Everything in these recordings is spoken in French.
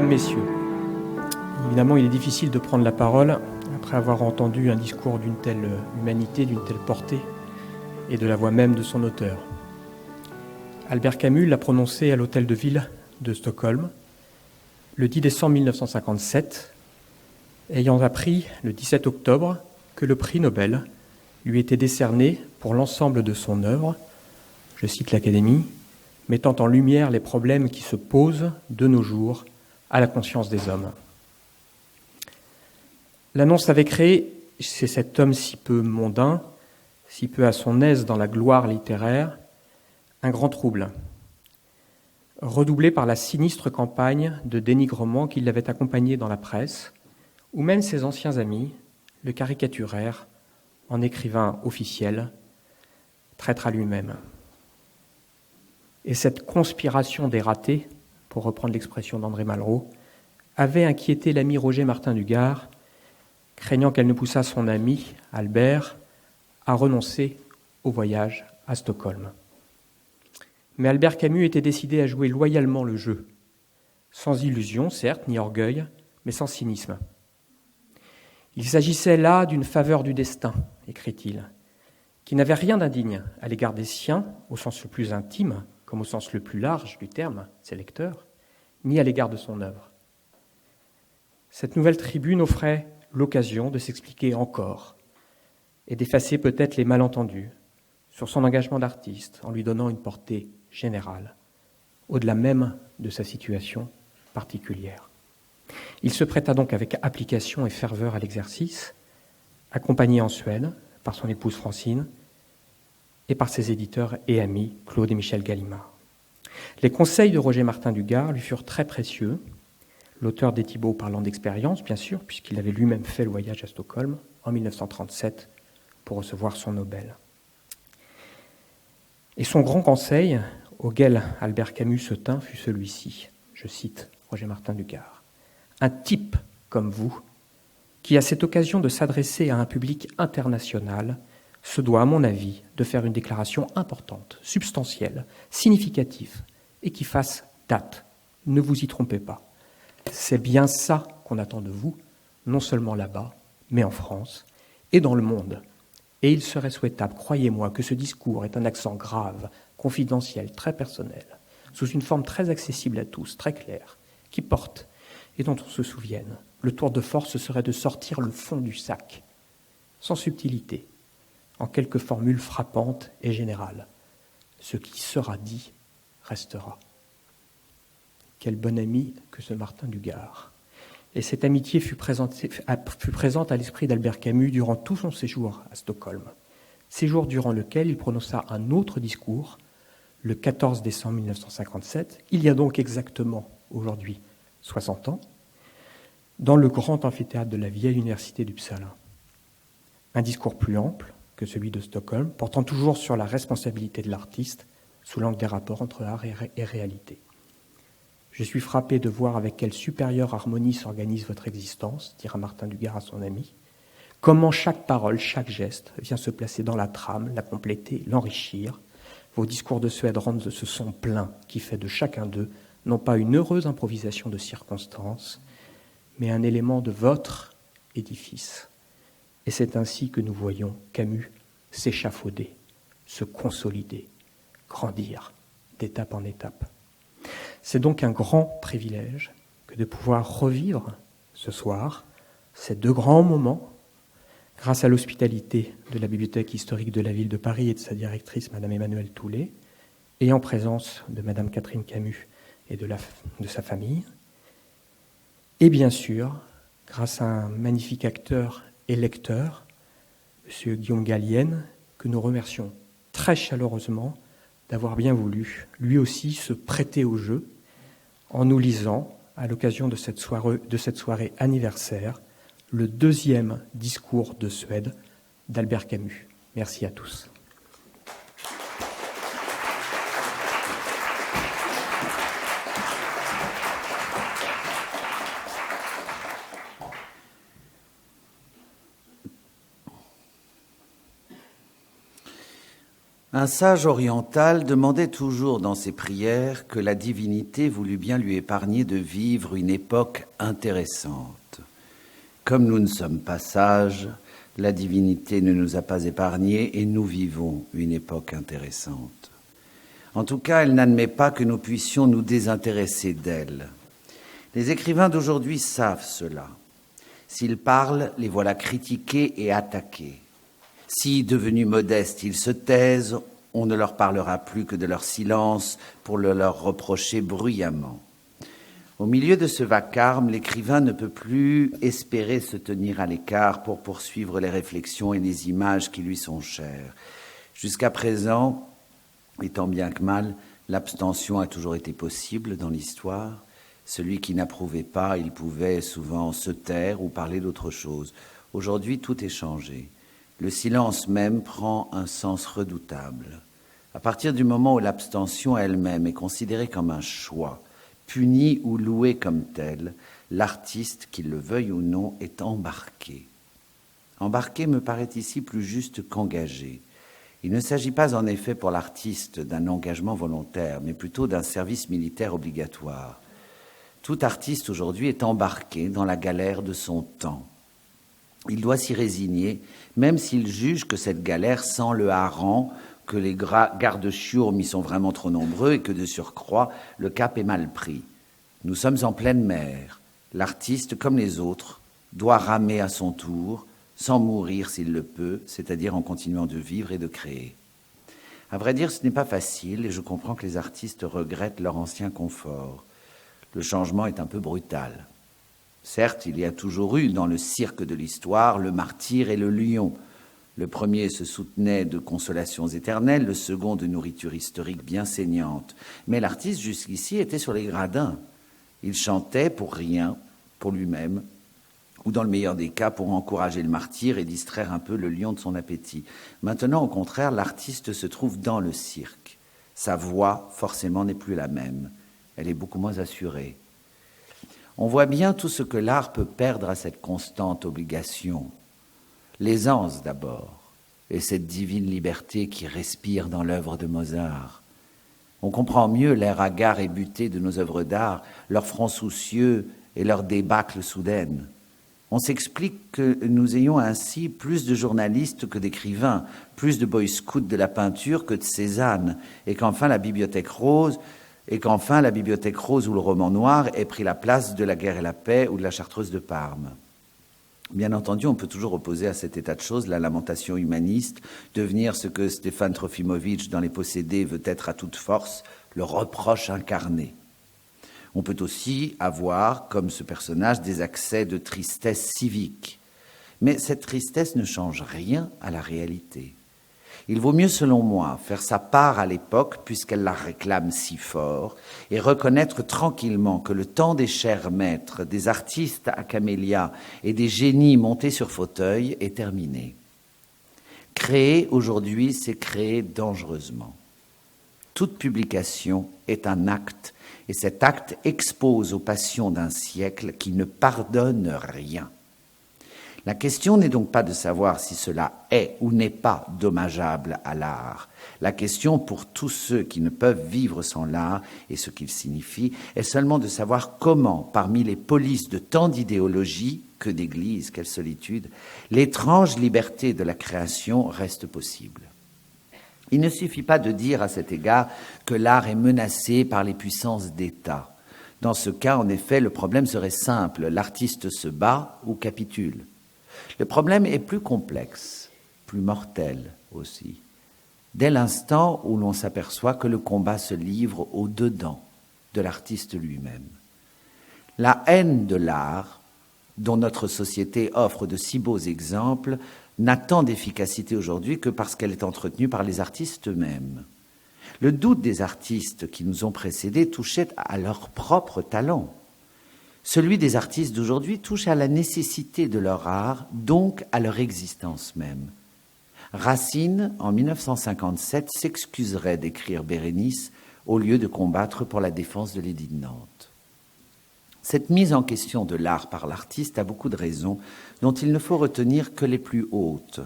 messieurs. Évidemment, il est difficile de prendre la parole après avoir entendu un discours d'une telle humanité, d'une telle portée, et de la voix même de son auteur. Albert Camus l'a prononcé à l'hôtel de ville de Stockholm le 10 décembre 1957, ayant appris le 17 octobre que le prix Nobel lui était décerné pour l'ensemble de son œuvre, je cite l'Académie, mettant en lumière les problèmes qui se posent de nos jours à la conscience des hommes. L'annonce avait créé chez cet homme si peu mondain, si peu à son aise dans la gloire littéraire, un grand trouble, redoublé par la sinistre campagne de dénigrement qui l'avait accompagné dans la presse, où même ses anciens amis le caricaturèrent en écrivain officiel, traître à lui-même. Et cette conspiration des ratés, pour reprendre l'expression d'André Malraux, avait inquiété l'ami Roger Martin du Gard, craignant qu'elle ne poussât son ami, Albert, à renoncer au voyage à Stockholm. Mais Albert Camus était décidé à jouer loyalement le jeu, sans illusion, certes, ni orgueil, mais sans cynisme. Il s'agissait là d'une faveur du destin, écrit-il, qui n'avait rien d'indigne à l'égard des siens, au sens le plus intime, comme au sens le plus large du terme, ses lecteurs, ni à l'égard de son œuvre. Cette nouvelle tribune offrait l'occasion de s'expliquer encore et d'effacer peut-être les malentendus sur son engagement d'artiste en lui donnant une portée générale, au-delà même de sa situation particulière. Il se prêta donc avec application et ferveur à l'exercice, accompagné en Suède par son épouse Francine et par ses éditeurs et amis Claude et Michel Gallimard. Les conseils de Roger Martin du Gard lui furent très précieux, l'auteur des Thibauts parlant d'expérience, bien sûr, puisqu'il avait lui-même fait le voyage à Stockholm en 1937 pour recevoir son Nobel. Et son grand conseil, auquel Albert Camus se tint, fut celui-ci, je cite Roger Martin du Gard. « Un type comme vous, qui à cette occasion de s'adresser à un public international, se doit, à mon avis, de faire une déclaration importante, substantielle, significative, et qui fasse date. Ne vous y trompez pas. C'est bien ça qu'on attend de vous, non seulement là-bas, mais en France et dans le monde. Et il serait souhaitable, croyez-moi, que ce discours ait un accent grave, confidentiel, très personnel, sous une forme très accessible à tous, très claire, qui porte et dont on se souvienne. Le tour de force serait de sortir le fond du sac, sans subtilité, en quelques formules frappantes et générales. Ce qui sera dit restera. » Quel bon ami que ce Martin du Gard. Et cette amitié fut présente à l'esprit d'Albert Camus durant tout son séjour à Stockholm. Séjour durant lequel il prononça un autre discours, le 14 décembre 1957, il y a donc exactement aujourd'hui 60 ans, dans le grand amphithéâtre de la vieille université d'Uppsala. Un discours plus ample que celui de Stockholm, portant toujours sur la responsabilité de l'artiste sous l'angle des rapports entre art et réalité. Je suis frappé de voir avec quelle supérieure harmonie s'organise votre existence, dira Martin du Gard à son ami. Comment chaque parole, chaque geste vient se placer dans la trame, la compléter, l'enrichir. Vos discours de Suède rendent de ce son plein qui fait de chacun d'eux non pas une heureuse improvisation de circonstances, mais un élément de votre édifice. Et c'est ainsi que nous voyons Camus s'échafauder, se consolider, grandir d'étape en étape. C'est donc un grand privilège que de pouvoir revivre ce soir ces deux grands moments grâce à l'hospitalité de la Bibliothèque historique de la ville de Paris et de sa directrice, Madame Emmanuelle Toulet, et en présence de Madame Catherine Camus et de sa famille, et bien sûr, grâce à un magnifique acteur et lecteur, M. Guillaume Gallienne, que nous remercions très chaleureusement d'avoir bien voulu, lui aussi, se prêter au jeu en nous lisant, à l'occasion de cette soirée anniversaire, le deuxième discours de Suède d'Albert Camus. Merci à tous. Un sage oriental demandait toujours dans ses prières que la divinité voulût bien lui épargner de vivre une époque intéressante. Comme nous ne sommes pas sages, la divinité ne nous a pas épargnés et nous vivons une époque intéressante. En tout cas, elle n'admet pas que nous puissions nous désintéresser d'elle. Les écrivains d'aujourd'hui savent cela. S'ils parlent, les voilà critiqués et attaqués. Si, devenus modestes, ils se taisent, on ne leur parlera plus que de leur silence pour le leur reprocher bruyamment. Au milieu de ce vacarme, l'écrivain ne peut plus espérer se tenir à l'écart pour poursuivre les réflexions et les images qui lui sont chères. Jusqu'à présent, et tant bien que mal, l'abstention a toujours été possible dans l'histoire. Celui qui n'approuvait pas, il pouvait souvent se taire ou parler d'autre chose. Aujourd'hui, tout est changé. Le silence même prend un sens redoutable. À partir du moment où l'abstention elle-même est considérée comme un choix, puni ou loué comme tel, l'artiste, qu'il le veuille ou non, est embarqué. Embarqué me paraît ici plus juste qu'engagé. Il ne s'agit pas en effet pour l'artiste d'un engagement volontaire, mais plutôt d'un service militaire obligatoire. Tout artiste aujourd'hui est embarqué dans la galère de son temps. Il doit s'y résigner, même s'il juge que cette galère sent le hareng, que les gardes-chiourmes y sont vraiment trop nombreux et que de surcroît, le cap est mal pris. Nous sommes en pleine mer. L'artiste, comme les autres, doit ramer à son tour, sans mourir s'il le peut, c'est-à-dire en continuant de vivre et de créer. À vrai dire, ce n'est pas facile et je comprends que les artistes regrettent leur ancien confort. Le changement est un peu brutal. Certes, il y a toujours eu dans le cirque de l'histoire le martyr et le lion. Le premier se soutenait de consolations éternelles, le second de nourriture historique bien saignante. Mais l'artiste jusqu'ici était sur les gradins. Il chantait pour rien, pour lui-même, ou dans le meilleur des cas pour encourager le martyr et distraire un peu le lion de son appétit. Maintenant, au contraire, l'artiste se trouve dans le cirque. Sa voix, forcément, n'est plus la même. Elle est beaucoup moins assurée. On voit bien tout ce que l'art peut perdre à cette constante obligation. L'aisance d'abord, et cette divine liberté qui respire dans l'œuvre de Mozart. On comprend mieux l'air hagard et buté de nos œuvres d'art, leur front soucieux et leur débâcle soudaine. On s'explique que nous ayons ainsi plus de journalistes que d'écrivains, plus de boy scouts de la peinture que de Cézanne, et qu'enfin la Bibliothèque rose ou le roman noir ait pris la place de La Guerre et la Paix ou de la Chartreuse de Parme. Bien entendu, on peut toujours opposer à cet état de choses la lamentation humaniste, devenir ce que Stéphane Trofimovitch dans Les Possédés veut être à toute force, le reproche incarné. On peut aussi avoir, comme ce personnage, des accès de tristesse civique. Mais cette tristesse ne change rien à la réalité. Il vaut mieux, selon moi, faire sa part à l'époque, puisqu'elle la réclame si fort, et reconnaître tranquillement que le temps des chers maîtres, des artistes à camélias et des génies montés sur fauteuil est terminé. Créer aujourd'hui, c'est créer dangereusement. Toute publication est un acte, et cet acte expose aux passions d'un siècle qui ne pardonne rien. La question n'est donc pas de savoir si cela est ou n'est pas dommageable à l'art. La question pour tous ceux qui ne peuvent vivre sans l'art et ce qu'il signifie est seulement de savoir comment, parmi les polices de tant d'idéologies, que d'églises, quelle solitude, l'étrange liberté de la création reste possible. Il ne suffit pas de dire à cet égard que l'art est menacé par les puissances d'État. Dans ce cas, en effet, le problème serait simple, l'artiste se bat ou capitule. Le problème est plus complexe, plus mortel aussi, dès l'instant où l'on s'aperçoit que le combat se livre au-dedans de l'artiste lui-même. La haine de l'art, dont notre société offre de si beaux exemples, n'a tant d'efficacité aujourd'hui que parce qu'elle est entretenue par les artistes eux-mêmes. Le doute des artistes qui nous ont précédés touchait à leur propre talent. Celui des artistes d'aujourd'hui touche à la nécessité de leur art, donc à leur existence même. Racine, en 1957, s'excuserait d'écrire Bérénice au lieu de combattre pour la défense de l'édit de Nantes. Cette mise en question de l'art par l'artiste a beaucoup de raisons, dont il ne faut retenir que les plus hautes.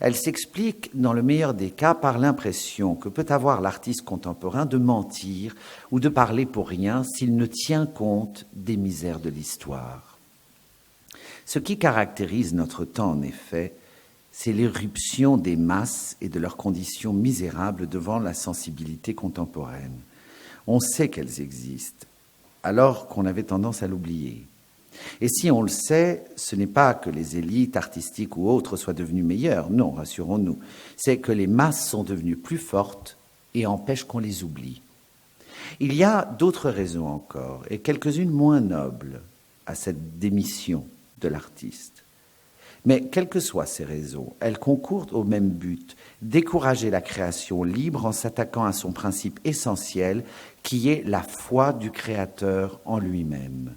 Elle s'explique, dans le meilleur des cas, par l'impression que peut avoir l'artiste contemporain de mentir ou de parler pour rien s'il ne tient compte des misères de l'histoire. Ce qui caractérise notre temps, en effet, c'est l'éruption des masses et de leurs conditions misérables devant la sensibilité contemporaine. On sait qu'elles existent, alors qu'on avait tendance à l'oublier. Et si on le sait, ce n'est pas que les élites artistiques ou autres soient devenues meilleures, non, rassurons-nous. C'est que les masses sont devenues plus fortes et empêchent qu'on les oublie. Il y a d'autres raisons encore, et quelques-unes moins nobles, à cette démission de l'artiste. Mais quelles que soient ces raisons, elles concourent au même but, décourager la création libre en s'attaquant à son principe essentiel, qui est la foi du créateur en lui-même.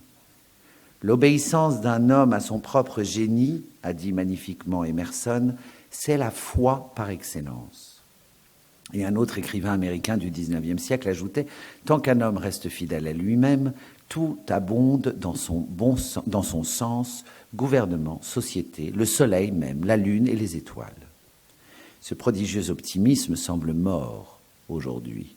L'obéissance d'un homme à son propre génie, a dit magnifiquement Emerson, c'est la foi par excellence. Et un autre écrivain américain du XIXe siècle ajoutait « Tant qu'un homme reste fidèle à lui-même, tout abonde dans son sens, gouvernement, société, le soleil même, la lune et les étoiles. » Ce prodigieux optimisme semble mort aujourd'hui.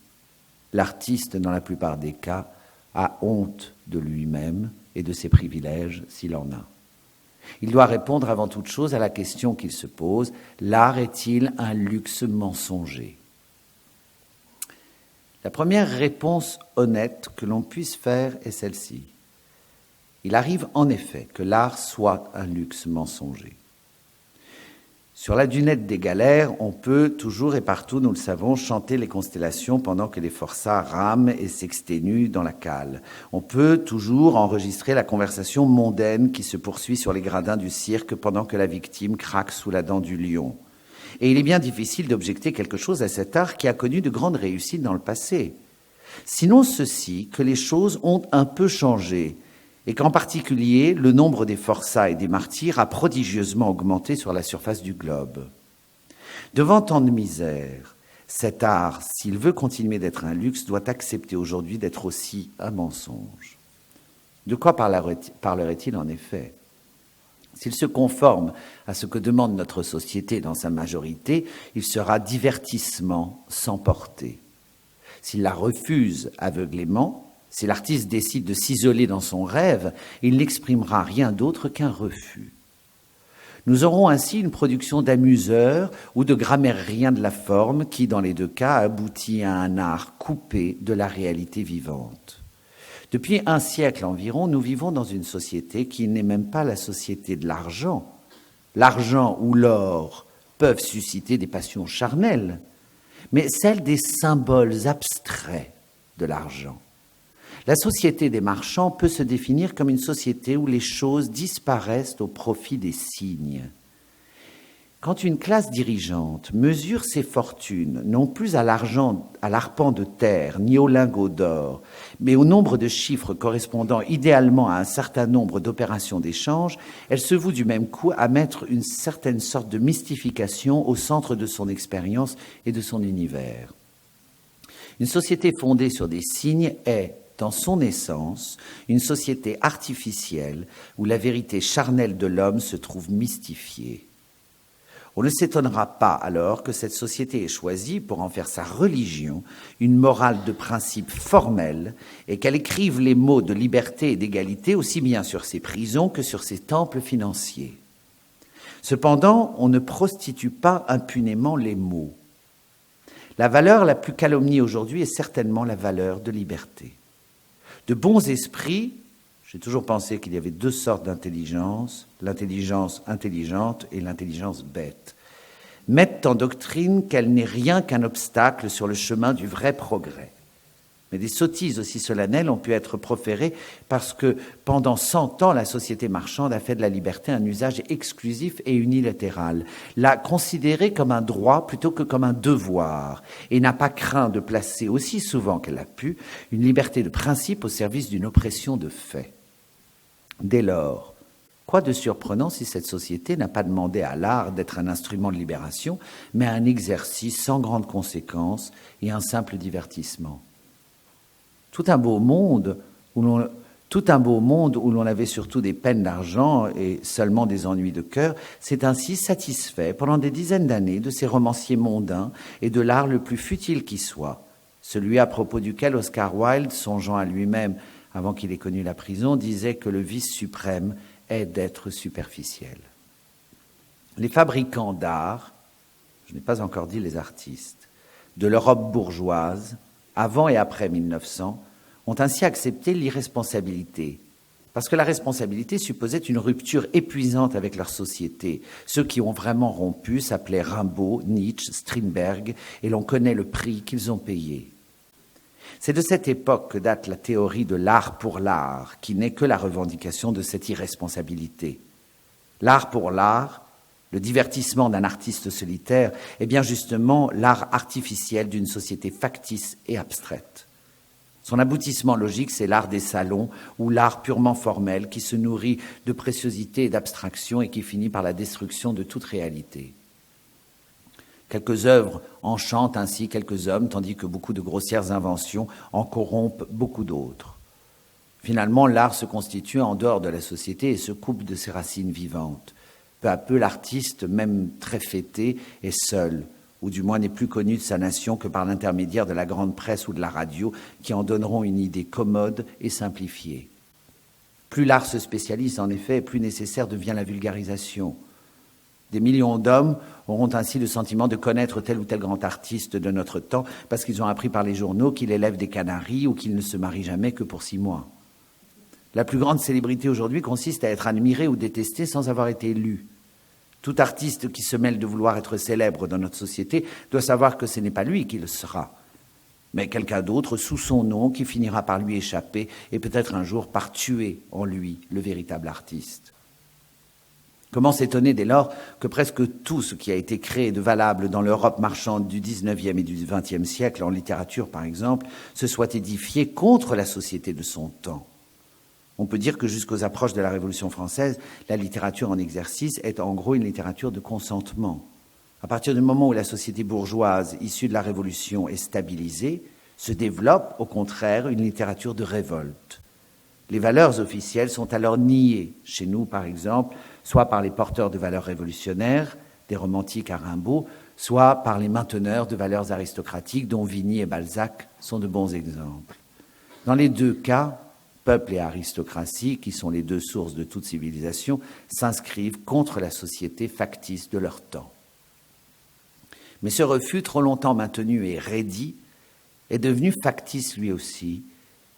L'artiste, dans la plupart des cas, a honte de lui-même et de ses privilèges s'il en a. Il doit répondre avant toute chose à la question qu'il se pose, l'art est-il un luxe mensonger ? La première réponse honnête que l'on puisse faire est celle-ci. Il arrive en effet que l'art soit un luxe mensonger. Sur la dunette des galères, on peut toujours et partout, nous le savons, chanter les constellations pendant que les forçats rament et s'exténuent dans la cale. On peut toujours enregistrer la conversation mondaine qui se poursuit sur les gradins du cirque pendant que la victime craque sous la dent du lion. Et il est bien difficile d'objecter quelque chose à cet art qui a connu de grandes réussites dans le passé. Sinon ceci, que les choses ont un peu changé, et qu'en particulier, le nombre des forçats et des martyrs a prodigieusement augmenté sur la surface du globe. Devant tant de misère, cet art, s'il veut continuer d'être un luxe, doit accepter aujourd'hui d'être aussi un mensonge. De quoi parlerait-il en effet ? S'il se conforme à ce que demande notre société dans sa majorité, il sera divertissement sans portée. S'il la refuse aveuglément, si l'artiste décide de s'isoler dans son rêve, il n'exprimera rien d'autre qu'un refus. Nous aurons ainsi une production d'amuseurs ou de grammairiens de la forme qui, dans les deux cas, aboutit à un art coupé de la réalité vivante. Depuis un siècle environ, nous vivons dans une société qui n'est même pas la société de l'argent. L'argent ou l'or peuvent susciter des passions charnelles, mais celle des symboles abstraits de l'argent. La société des marchands peut se définir comme une société où les choses disparaissent au profit des signes. Quand une classe dirigeante mesure ses fortunes, non plus à l'argent, à l'arpent de terre, ni au lingot d'or, mais au nombre de chiffres correspondant idéalement à un certain nombre d'opérations d'échange, elle se voue du même coup à mettre une certaine sorte de mystification au centre de son expérience et de son univers. Une société fondée sur des signes est, dans son essence, une société artificielle où la vérité charnelle de l'homme se trouve mystifiée. On ne s'étonnera pas alors que cette société ait choisi, pour en faire sa religion, une morale de principe formelle et qu'elle écrive les mots de liberté et d'égalité aussi bien sur ses prisons que sur ses temples financiers. Cependant, on ne prostitue pas impunément les mots. La valeur la plus calomniée aujourd'hui est certainement la valeur de liberté. De bons esprits, j'ai toujours pensé qu'il y avait deux sortes d'intelligence, l'intelligence intelligente et l'intelligence bête, mettent en doctrine qu'elle n'est rien qu'un obstacle sur le chemin du vrai progrès. Mais des sottises aussi solennelles ont pu être proférées parce que pendant 100 ans, la société marchande a fait de la liberté un usage exclusif et unilatéral, l'a considérée comme un droit plutôt que comme un devoir, et n'a pas craint de placer aussi souvent qu'elle a pu une liberté de principe au service d'une oppression de fait. Dès lors, quoi de surprenant si cette société n'a pas demandé à l'art d'être un instrument de libération, mais un exercice sans grandes conséquences et un simple divertissement ? Tout un beau monde où l'on Tout un beau monde où l'on avait surtout des peines d'argent et seulement des ennuis de cœur s'est ainsi satisfait pendant des dizaines d'années de ces romanciers mondains et de l'art le plus futile qui soit, celui à propos duquel Oscar Wilde, songeant à lui-même avant qu'il ait connu la prison, disait que le vice suprême est d'être superficiel. Les fabricants d'art, je n'ai pas encore dit les artistes, de l'Europe bourgeoise, avant et après 1900, ont ainsi accepté l'irresponsabilité, parce que la responsabilité supposait une rupture épuisante avec leur société. Ceux qui ont vraiment rompu s'appelaient Rimbaud, Nietzsche, Strindberg, et l'on connaît le prix qu'ils ont payé. C'est de cette époque que date la théorie de l'art pour l'art, qui n'est que la revendication de cette irresponsabilité. L'art pour l'art, le divertissement d'un artiste solitaire, est bien justement l'art artificiel d'une société factice et abstraite. Son aboutissement logique, c'est l'art des salons ou l'art purement formel qui se nourrit de préciosité et d'abstraction et qui finit par la destruction de toute réalité. Quelques œuvres enchantent ainsi quelques hommes, tandis que beaucoup de grossières inventions en corrompent beaucoup d'autres. Finalement, l'art se constitue en dehors de la société et se coupe de ses racines vivantes. Peu à peu, l'artiste, même très fêté, est seul, ou du moins n'est plus connu de sa nation que par l'intermédiaire de la grande presse ou de la radio, qui en donneront une idée commode et simplifiée. Plus l'art se spécialise, en effet, plus nécessaire devient la vulgarisation. Des millions d'hommes auront ainsi le sentiment de connaître tel ou tel grand artiste de notre temps, parce qu'ils ont appris par les journaux qu'il élève des canaris ou qu'il ne se marie jamais que pour 6 mois. La plus grande célébrité aujourd'hui consiste à être admiré ou détesté sans avoir été lu. Tout artiste qui se mêle de vouloir être célèbre dans notre société doit savoir que ce n'est pas lui qui le sera, mais quelqu'un d'autre sous son nom qui finira par lui échapper et peut-être un jour par tuer en lui le véritable artiste. Comment s'étonner dès lors que presque tout ce qui a été créé de valable dans l'Europe marchande du XIXe et du XXe siècle, en littérature par exemple, se soit édifié contre la société de son temps. On peut dire que jusqu'aux approches de la Révolution française, la littérature en exercice est en gros une littérature de consentement. À partir du moment où la société bourgeoise issue de la Révolution est stabilisée, se développe au contraire une littérature de révolte. Les valeurs officielles sont alors niées, chez nous par exemple, soit par les porteurs de valeurs révolutionnaires, des romantiques à Rimbaud, soit par les mainteneurs de valeurs aristocratiques dont Vigny et Balzac sont de bons exemples. Dans les deux cas, peuple et aristocratie, qui sont les deux sources de toute civilisation, s'inscrivent contre la société factice de leur temps. Mais ce refus, trop longtemps maintenu et raidi, est devenu factice lui aussi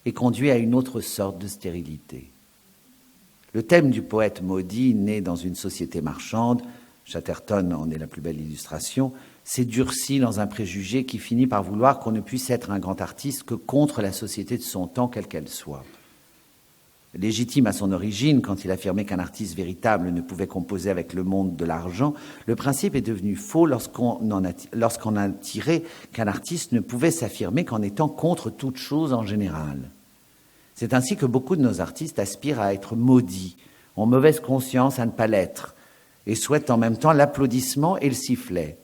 et conduit à une autre sorte de stérilité. Le thème du poète maudit, né dans une société marchande, Chatterton en est la plus belle illustration, s'est durci dans un préjugé qui finit par vouloir qu'on ne puisse être un grand artiste que contre la société de son temps, quelle qu'elle soit. Légitime à son origine, quand il affirmait qu'un artiste véritable ne pouvait composer avec le monde de l'argent, le principe est devenu faux lorsqu'on a tiré qu'un artiste ne pouvait s'affirmer qu'en étant contre toute chose en général. C'est ainsi que beaucoup de nos artistes aspirent à être maudits, ont mauvaise conscience à ne pas l'être, et souhaitent en même temps l'applaudissement et le sifflet.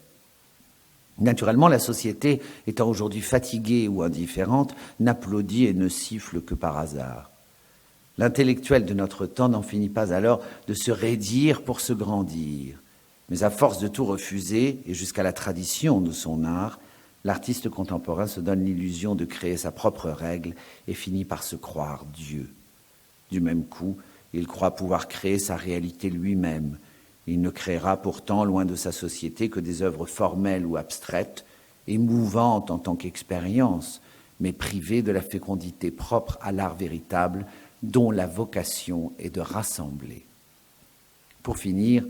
Naturellement, la société, étant aujourd'hui fatiguée ou indifférente, n'applaudit et ne siffle que par hasard. L'intellectuel de notre temps n'en finit pas alors de se raidir pour se grandir. Mais à force de tout refuser, et jusqu'à la tradition de son art, l'artiste contemporain se donne l'illusion de créer sa propre règle et finit par se croire Dieu. Du même coup, il croit pouvoir créer sa réalité lui-même. Il ne créera pourtant, loin de sa société, que des œuvres formelles ou abstraites, émouvantes en tant qu'expérience, mais privées de la fécondité propre à l'art véritable, dont la vocation est de rassembler. Pour finir,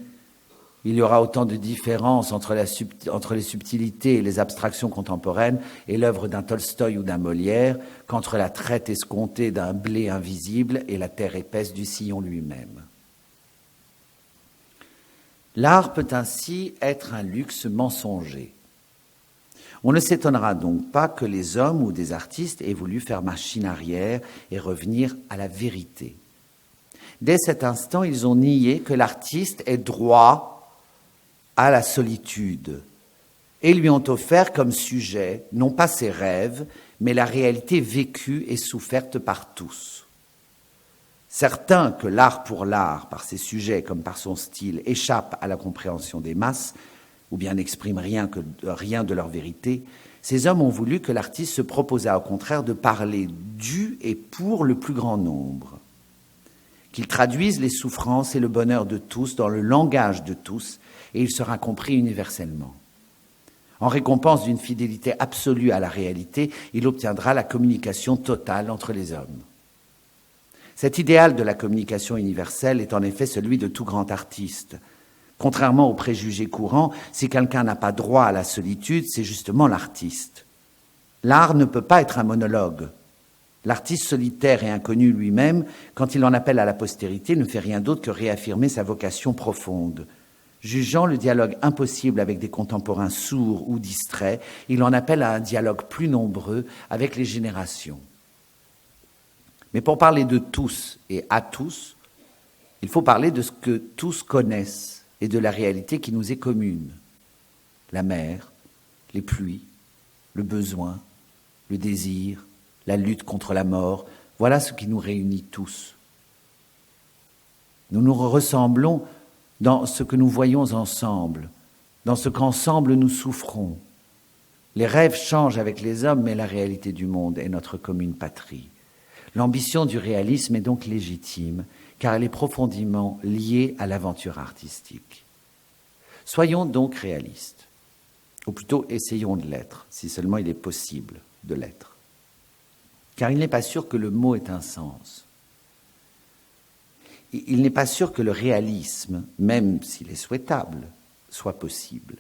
il y aura autant de différences entre les subtilités et les abstractions contemporaines et l'œuvre d'un Tolstoï ou d'un Molière qu'entre la traite escomptée d'un blé invisible et la terre épaisse du sillon lui-même. L'art peut ainsi être un luxe mensonger. On ne s'étonnera donc pas que les hommes ou des artistes aient voulu faire machine arrière et revenir à la vérité. Dès cet instant, ils ont nié que l'artiste ait droit à la solitude et lui ont offert comme sujet, non pas ses rêves, mais la réalité vécue et soufferte par tous. Certain que l'art pour l'art, par ses sujets comme par son style, échappe à la compréhension des masses, ou bien n'exprime rien de leur vérité, ces hommes ont voulu que l'artiste se proposât au contraire de parler du et pour le plus grand nombre, qu'il traduise les souffrances et le bonheur de tous dans le langage de tous, et il sera compris universellement. En récompense d'une fidélité absolue à la réalité, il obtiendra la communication totale entre les hommes. Cet idéal de la communication universelle est en effet celui de tout grand artiste. Contrairement aux préjugés courants, si quelqu'un n'a pas droit à la solitude, c'est justement l'artiste. L'art ne peut pas être un monologue. L'artiste solitaire et inconnu lui-même, quand il en appelle à la postérité, ne fait rien d'autre que réaffirmer sa vocation profonde. Jugeant le dialogue impossible avec des contemporains sourds ou distraits, il en appelle à un dialogue plus nombreux avec les générations. Mais pour parler de tous et à tous, il faut parler de ce que tous connaissent et de la réalité qui nous est commune. La mer, les pluies, le besoin, le désir, la lutte contre la mort, voilà ce qui nous réunit tous. Nous nous ressemblons dans ce que nous voyons ensemble, dans ce qu'ensemble nous souffrons. Les rêves changent avec les hommes, mais la réalité du monde est notre commune patrie. L'ambition du réalisme est donc légitime, car elle est profondément liée à l'aventure artistique. Soyons donc réalistes, ou plutôt essayons de l'être, si seulement il est possible de l'être. Car il n'est pas sûr que le mot ait un sens. Il n'est pas sûr que le réalisme, même s'il est souhaitable, soit possible.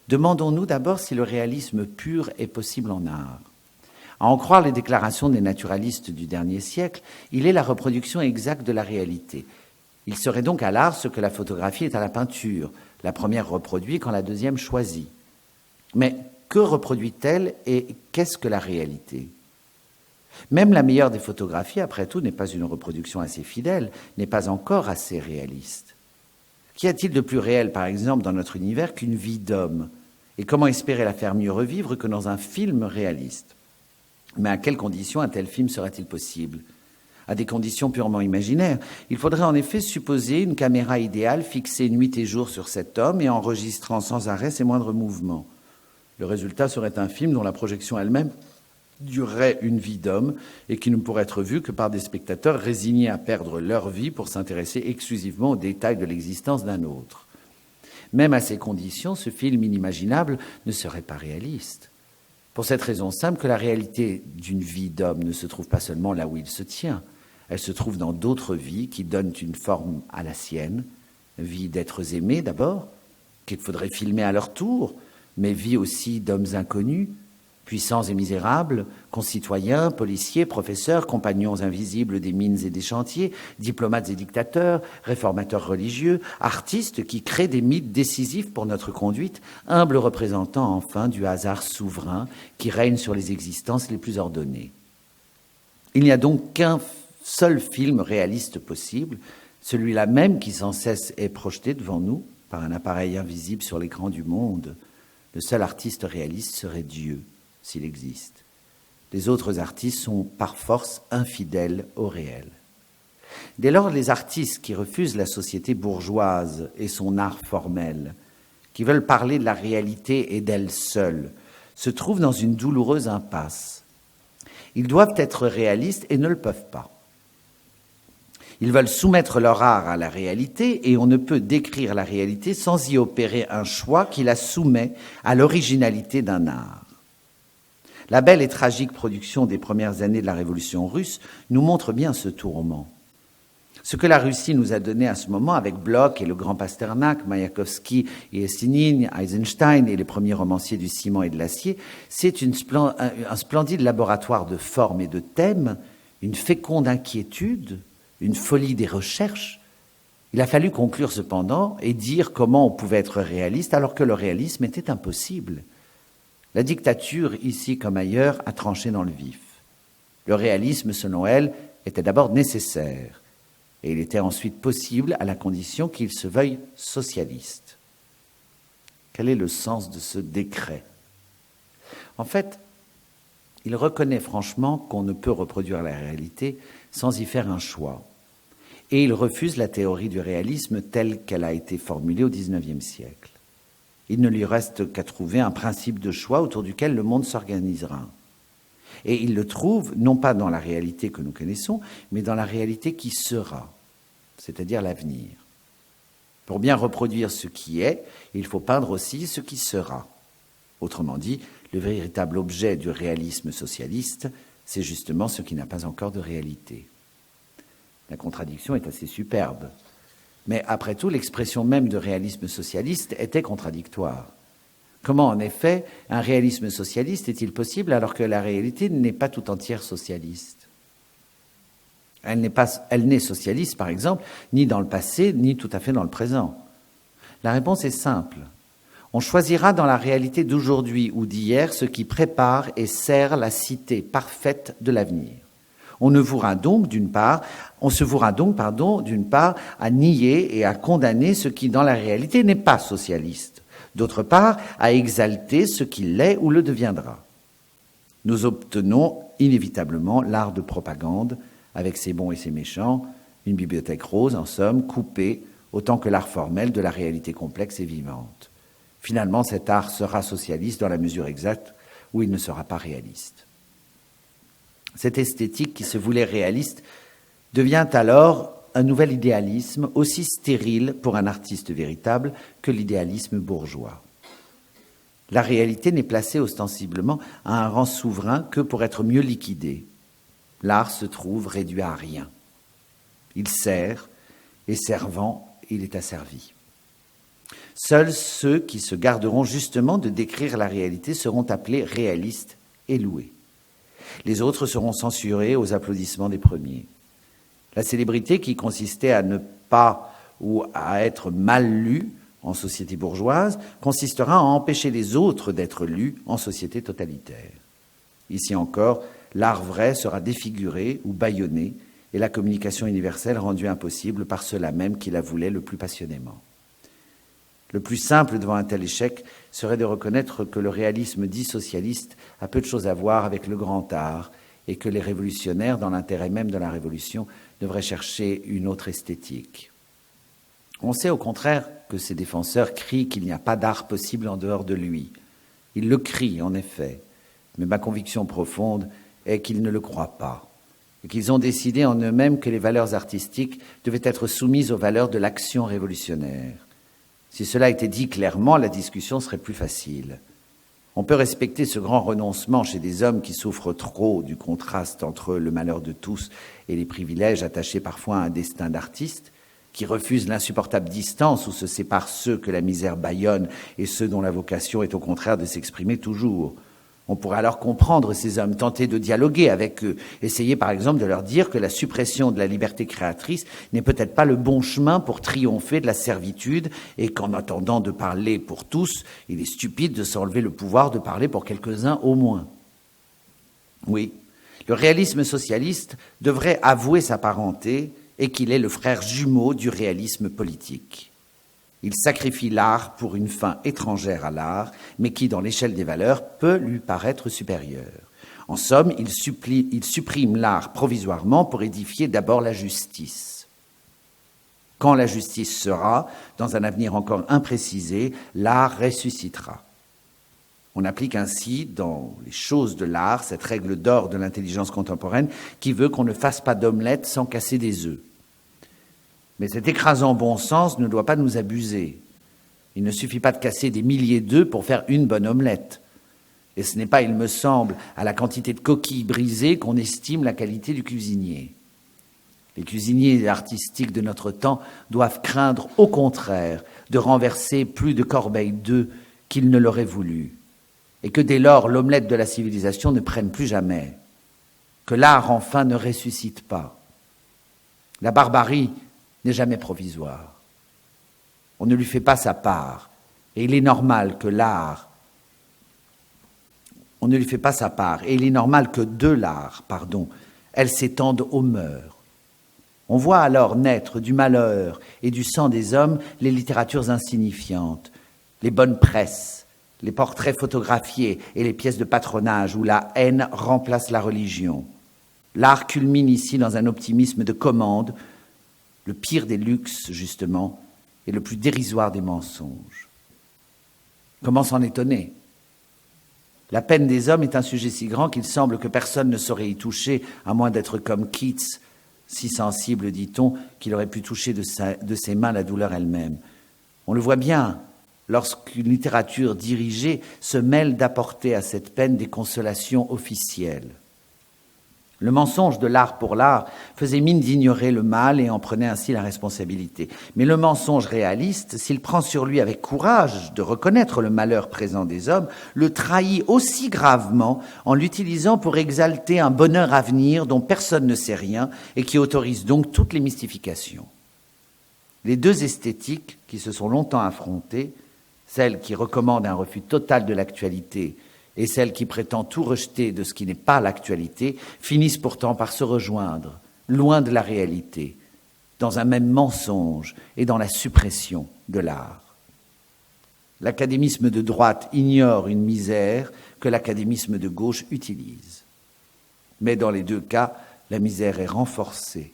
Demandons-nous d'abord si le réalisme pur est possible en art. À en croire les déclarations des naturalistes du dernier siècle, il est la reproduction exacte de la réalité. Il serait donc à l'art ce que la photographie est à la peinture, la première reproduit quand la deuxième choisit. Mais que reproduit-elle et qu'est-ce que la réalité ? Même la meilleure des photographies, après tout, n'est pas une reproduction assez fidèle, n'est pas encore assez réaliste. Qu'y a-t-il de plus réel, par exemple, dans notre univers qu'une vie d'homme ? Et comment espérer la faire mieux revivre que dans un film réaliste ? Mais à quelles conditions un tel film serait-il possible ? À des conditions purement imaginaires. Il faudrait en effet supposer une caméra idéale fixée nuit et jour sur cet homme et enregistrant sans arrêt ses moindres mouvements. Le résultat serait un film dont la projection elle-même durerait une vie d'homme et qui ne pourrait être vu que par des spectateurs résignés à perdre leur vie pour s'intéresser exclusivement aux détails de l'existence d'un autre. Même à ces conditions, ce film inimaginable ne serait pas réaliste. Pour cette raison simple que la réalité d'une vie d'homme ne se trouve pas seulement là où il se tient, elle se trouve dans d'autres vies qui donnent une forme à la sienne, vie d'êtres aimés d'abord, qu'il faudrait filmer à leur tour, mais vie aussi d'hommes inconnus, puissants et misérables, concitoyens, policiers, professeurs, compagnons invisibles des mines et des chantiers, diplomates et dictateurs, réformateurs religieux, artistes qui créent des mythes décisifs pour notre conduite, humbles représentants enfin du hasard souverain qui règne sur les existences les plus ordonnées. Il n'y a donc qu'un seul film réaliste possible, celui-là même qui sans cesse est projeté devant nous par un appareil invisible sur l'écran du monde. Le seul artiste réaliste serait Dieu, s'il existe. Les autres artistes sont par force infidèles au réel. Dès lors, les artistes qui refusent la société bourgeoise et son art formel, qui veulent parler de la réalité et d'elle seule, se trouvent dans une douloureuse impasse. Ils doivent être réalistes et ne le peuvent pas. Ils veulent soumettre leur art à la réalité et on ne peut décrire la réalité sans y opérer un choix qui la soumet à l'originalité d'un art. La belle et tragique production des premières années de la Révolution russe nous montre bien ce tourment. Ce que la Russie nous a donné à ce moment avec Bloch et le grand Pasternak, Mayakovsky et Есенин, Eisenstein et les premiers romanciers du ciment et de l'acier, c'est un splendide laboratoire de formes et de thèmes, une féconde inquiétude, une folie des recherches. Il a fallu conclure cependant et dire comment on pouvait être réaliste alors que le réalisme était impossible. La dictature, ici comme ailleurs, a tranché dans le vif. Le réalisme, selon elle, était d'abord nécessaire, et il était ensuite possible à la condition qu'il se veuille socialiste. Quel est le sens de ce décret ? En fait, Il reconnaît franchement qu'on ne peut reproduire la réalité sans y faire un choix. Et il refuse la théorie du réalisme telle qu'elle a été formulée au XIXe siècle. Il ne lui reste qu'à trouver un principe de choix autour duquel le monde s'organisera. Et il le trouve non pas dans la réalité que nous connaissons, mais dans la réalité qui sera, c'est-à-dire l'avenir. Pour bien reproduire ce qui est, il faut peindre aussi ce qui sera. Autrement dit, le véritable objet du réalisme socialiste, c'est justement ce qui n'a pas encore de réalité. La contradiction est assez superbe. Mais après tout, l'expression même de réalisme socialiste était contradictoire. Comment, en effet, un réalisme socialiste est-il possible alors que la réalité n'est pas tout entière socialiste ? Elle n'est socialiste, par exemple, ni dans le passé, ni tout à fait dans le présent. La réponse est simple. On choisira dans la réalité d'aujourd'hui ou d'hier ce qui prépare et sert la cité parfaite de l'avenir. On se vouera donc, d'une part, à nier et à condamner ce qui, dans la réalité, n'est pas socialiste. D'autre part, à exalter ce qui l'est ou le deviendra. Nous obtenons inévitablement l'art de propagande, avec ses bons et ses méchants, une bibliothèque rose, en somme, coupée, autant que l'art formel de la réalité complexe et vivante. Finalement, cet art sera socialiste dans la mesure exacte où il ne sera pas réaliste. Cette esthétique qui se voulait réaliste devient alors un nouvel idéalisme aussi stérile pour un artiste véritable que l'idéalisme bourgeois. La réalité n'est placée ostensiblement à un rang souverain que pour être mieux liquidée. L'art se trouve réduit à rien. Il sert, et servant, il est asservi. Seuls ceux qui se garderont justement de décrire la réalité seront appelés réalistes et loués. Les autres seront censurés aux applaudissements des premiers. La célébrité qui consistait à ne pas ou à être mal lue en société bourgeoise consistera à empêcher les autres d'être lus en société totalitaire. Ici encore, l'art vrai sera défiguré ou bâillonné et la communication universelle rendue impossible par ceux-là même qui la voulaient le plus passionnément. Le plus simple devant un tel échec serait de reconnaître que le réalisme dit socialiste a peu de choses à voir avec le grand art et que les révolutionnaires, dans l'intérêt même de la révolution, devraient chercher une autre esthétique. On sait au contraire que ses défenseurs crient qu'il n'y a pas d'art possible en dehors de lui. Ils le crient, en effet, mais ma conviction profonde est qu'ils ne le croient pas, et qu'ils ont décidé en eux-mêmes que les valeurs artistiques devaient être soumises aux valeurs de l'action révolutionnaire. Si cela était dit clairement, la discussion serait plus facile. On peut respecter ce grand renoncement chez des hommes qui souffrent trop du contraste entre le malheur de tous et les privilèges attachés parfois à un destin d'artiste, qui refusent l'insupportable distance où se séparent ceux que la misère bâillonne et ceux dont la vocation est au contraire de s'exprimer toujours. On pourrait alors comprendre ces hommes, tenter de dialoguer avec eux, essayer par exemple de leur dire que la suppression de la liberté créatrice n'est peut-être pas le bon chemin pour triompher de la servitude et qu'en attendant de parler pour tous, il est stupide de s'enlever le pouvoir de parler pour quelques-uns au moins. Oui, le réalisme socialiste devrait avouer sa parenté et qu'il est le frère jumeau du réalisme politique. Il sacrifie l'art pour une fin étrangère à l'art, mais qui, dans l'échelle des valeurs, peut lui paraître supérieure. En somme, il supprime l'art provisoirement pour édifier d'abord la justice. Quand la justice sera, dans un avenir encore imprécisé, l'art ressuscitera. On applique ainsi, dans les choses de l'art, cette règle d'or de l'intelligence contemporaine qui veut qu'on ne fasse pas d'omelette sans casser des œufs. Mais cet écrasant bon sens ne doit pas nous abuser. Il ne suffit pas de casser des milliers d'œufs pour faire une bonne omelette. Et ce n'est pas, il me semble, à la quantité de coquilles brisées qu'on estime la qualité du cuisinier. Les cuisiniers artistiques de notre temps doivent craindre, au contraire, de renverser plus de corbeilles d'œufs qu'ils ne l'auraient voulu. Et que dès lors, l'omelette de la civilisation ne prenne plus jamais. Que l'art, enfin, ne ressuscite pas. La barbarie n'est jamais provisoire. On ne lui fait pas sa part. Et il est normal que l'art... On ne lui fait pas sa part. Et il est normal que de l'art, elle s'étende aux mœurs. On voit alors naître du malheur et du sang des hommes les littératures insignifiantes, les bonnes presses, les portraits photographiés et les pièces de patronage où la haine remplace la religion. L'art culmine ici dans un optimisme de commande, le pire des luxes, justement, et le plus dérisoire des mensonges. Comment s'en étonner ? La peine des hommes est un sujet si grand qu'il semble que personne ne saurait y toucher, à moins d'être comme Keats, si sensible, dit-on, qu'il aurait pu toucher de ses mains la douleur elle-même. On le voit bien lorsqu'une littérature dirigée se mêle d'apporter à cette peine des consolations officielles. Le mensonge de l'art pour l'art faisait mine d'ignorer le mal et en prenait ainsi la responsabilité. Mais le mensonge réaliste, s'il prend sur lui avec courage de reconnaître le malheur présent des hommes, le trahit aussi gravement en l'utilisant pour exalter un bonheur à venir dont personne ne sait rien et qui autorise donc toutes les mystifications. Les deux esthétiques qui se sont longtemps affrontées, celle qui recommande un refus total de l'actualité et celle qui prétend tout rejeter de ce qui n'est pas l'actualité, finissent pourtant par se rejoindre, loin de la réalité, dans un même mensonge et dans la suppression de l'art. L'académisme de droite ignore une misère que l'académisme de gauche utilise. Mais dans les deux cas, la misère est renforcée,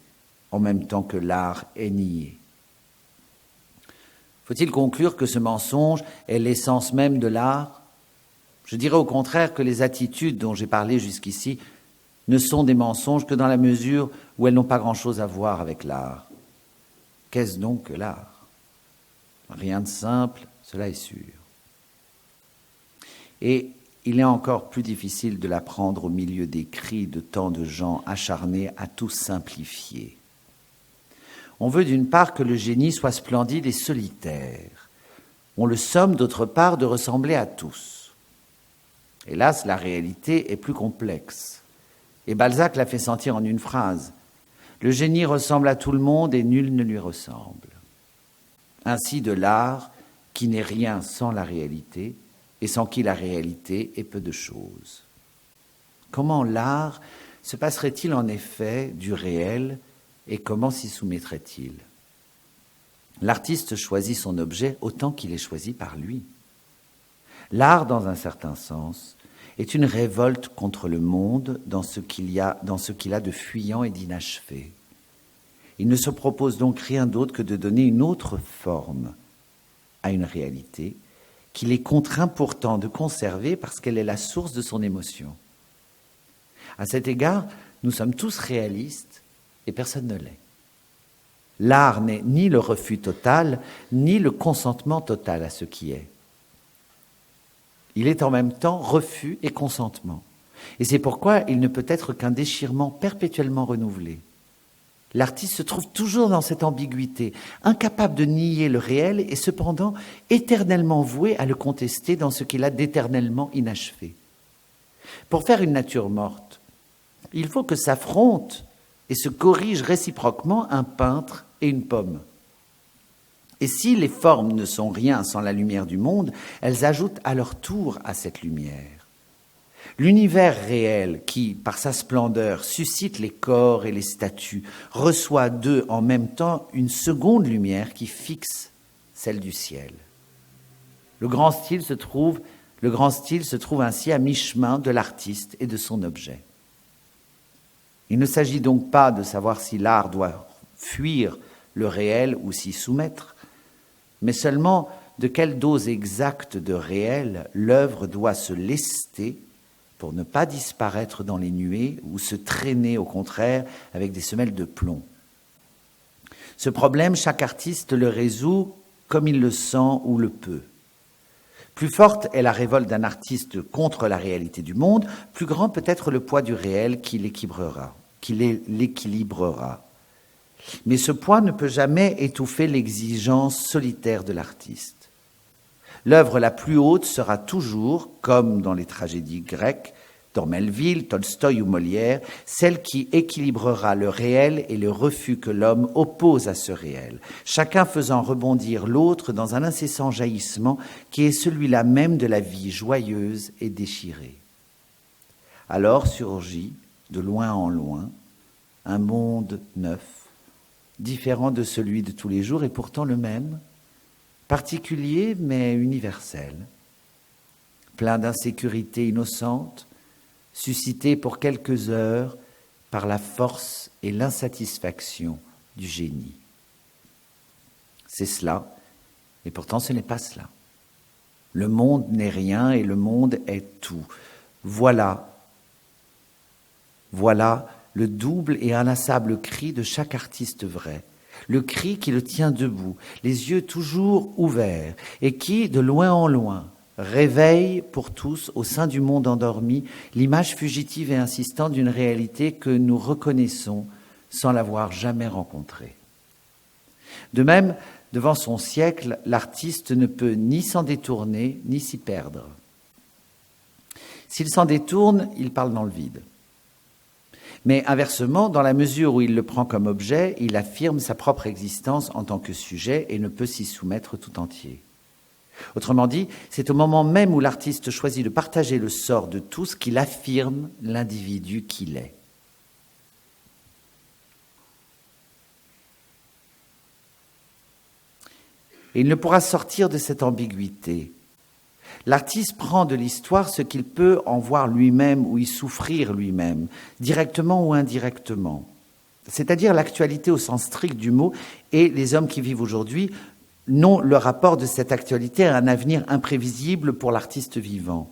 en même temps que l'art est nié. Faut-il conclure que ce mensonge est l'essence même de l'art ? Je dirais au contraire que les attitudes dont j'ai parlé jusqu'ici ne sont des mensonges que dans la mesure où elles n'ont pas grand-chose à voir avec l'art. Qu'est-ce donc que l'art ? Rien de simple, cela est sûr. Et il est encore plus difficile de l'apprendre au milieu des cris de tant de gens acharnés à tout simplifier. On veut d'une part que le génie soit splendide et solitaire. On le somme d'autre part de ressembler à tous. Hélas, la réalité est plus complexe. Et Balzac l'a fait sentir en une phrase. Le génie ressemble à tout le monde et nul ne lui ressemble. Ainsi de l'art qui n'est rien sans la réalité et sans qui la réalité est peu de choses. Comment l'art se passerait-il en effet du réel et comment s'y soumettrait-il ? L'artiste choisit son objet autant qu'il est choisi par lui. L'art, dans un certain sens, est une révolte contre le monde dans ce qu'il a de fuyant et d'inachevé. Il ne se propose donc rien d'autre que de donner une autre forme à une réalité qu'il est contraint pourtant de conserver parce qu'elle est la source de son émotion. À cet égard, nous sommes tous réalistes et personne ne l'est. L'art n'est ni le refus total, ni le consentement total à ce qui est. Il est en même temps refus et consentement. Et c'est pourquoi il ne peut être qu'un déchirement perpétuellement renouvelé. L'artiste se trouve toujours dans cette ambiguïté, incapable de nier le réel et cependant éternellement voué à le contester dans ce qu'il a d'éternellement inachevé. Pour faire une nature morte, il faut que s'affrontent et se corrigent réciproquement un peintre et une pomme. Et si les formes ne sont rien sans la lumière du monde, elles ajoutent à leur tour à cette lumière. L'univers réel qui, par sa splendeur, suscite les corps et les statues, reçoit d'eux en même temps une seconde lumière qui fixe celle du ciel. Le grand style se trouve ainsi à mi-chemin de l'artiste et de son objet. Il ne s'agit donc pas de savoir si l'art doit fuir le réel ou s'y soumettre, mais seulement de quelle dose exacte de réel l'œuvre doit se lester pour ne pas disparaître dans les nuées ou se traîner au contraire avec des semelles de plomb. Ce problème, chaque artiste le résout comme il le sent ou le peut. Plus forte est la révolte d'un artiste contre la réalité du monde, plus grand peut être le poids du réel qui l'équilibrera. Mais ce poids ne peut jamais étouffer l'exigence solitaire de l'artiste. L'œuvre la plus haute sera toujours, comme dans les tragédies grecques, dans Melville, Tolstoï ou Molière, celle qui équilibrera le réel et le refus que l'homme oppose à ce réel, chacun faisant rebondir l'autre dans un incessant jaillissement qui est celui-là même de la vie joyeuse et déchirée. Alors surgit, de loin en loin, un monde neuf, différent de celui de tous les jours et pourtant le même, particulier mais universel. plein d'insécurité innocente, suscité pour quelques heures par la force et l'insatisfaction du génie. C'est cela, et pourtant ce n'est pas cela. Le monde n'est rien et le monde est tout. Voilà le double et inlassable cri de chaque artiste vrai. Le cri qui le tient debout, les yeux toujours ouverts, et qui, de loin en loin, réveille pour tous, au sein du monde endormi, l'image fugitive et insistante d'une réalité que nous reconnaissons sans l'avoir jamais rencontrée. De même, devant son siècle, l'artiste ne peut ni s'en détourner, ni s'y perdre. S'il s'en détourne, il parle dans le vide. Mais inversement, dans la mesure où il le prend comme objet, il affirme sa propre existence en tant que sujet et ne peut s'y soumettre tout entier. Autrement dit, c'est au moment même où l'artiste choisit de partager le sort de tous qu'il affirme l'individu qu'il est. Et il ne pourra sortir de cette ambiguïté. L'artiste prend de l'histoire ce qu'il peut en voir lui-même ou y souffrir lui-même, directement ou indirectement. C'est-à-dire l'actualité au sens strict du mot, et les hommes qui vivent aujourd'hui n'ont le rapport de cette actualité à un avenir imprévisible pour l'artiste vivant.